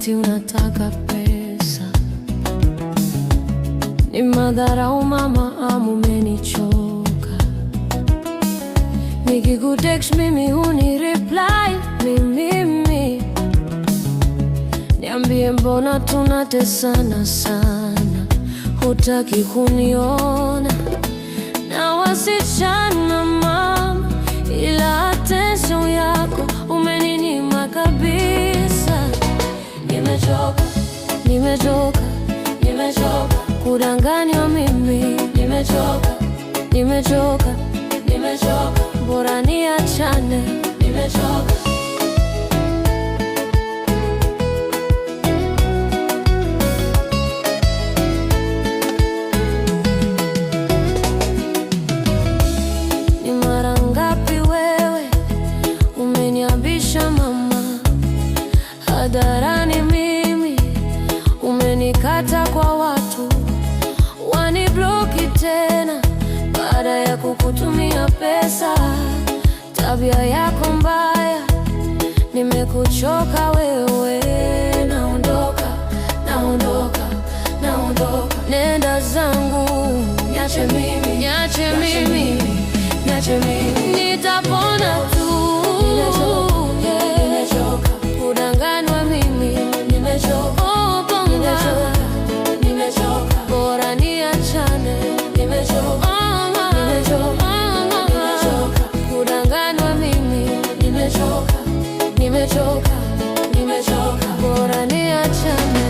eti unataka pesa. Ni madharau mama, ama umenichoka? Nikikutext mimi huni reply mimi. Niambie mbona tunatesana sana, hutaki kuniona na wasichana mama, ila attention yako umeninyima kabisa. Nimechoka, nimechoka, nimechoka kudanganywa mimi. Nimechoka, nimechoka, nimechoka, bora niachane. Nimechoka. Ni mara ngapi wewe umeniabisha mama hadharani, mimi umenikata kwa watu, wanibloki tena baada ya kukutumia pesa. Tabia yako mbaya, nimekuchoka wewe. Naondoka, naondoka, naondoka, nenda zangu, niache mimi, niache mimi, niache mimi, nitapona tu. Nimechoka kudanganywa mimi. Nimechoka, oh bonga, nimechoka, bora niachane. Nimechoka, kudanganywa mimi. Nimechoka, nimechoka, nimechoka, bora niachane.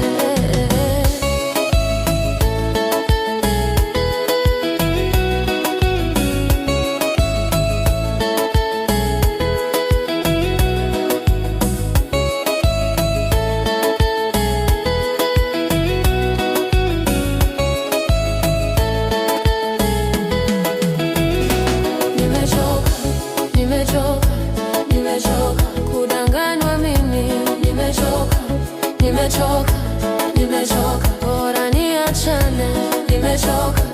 Nimechoka, nimechoka kudanganywa mimi. Nimechoka, nimechoka, nimechoka, bora niachane. Nimechoka.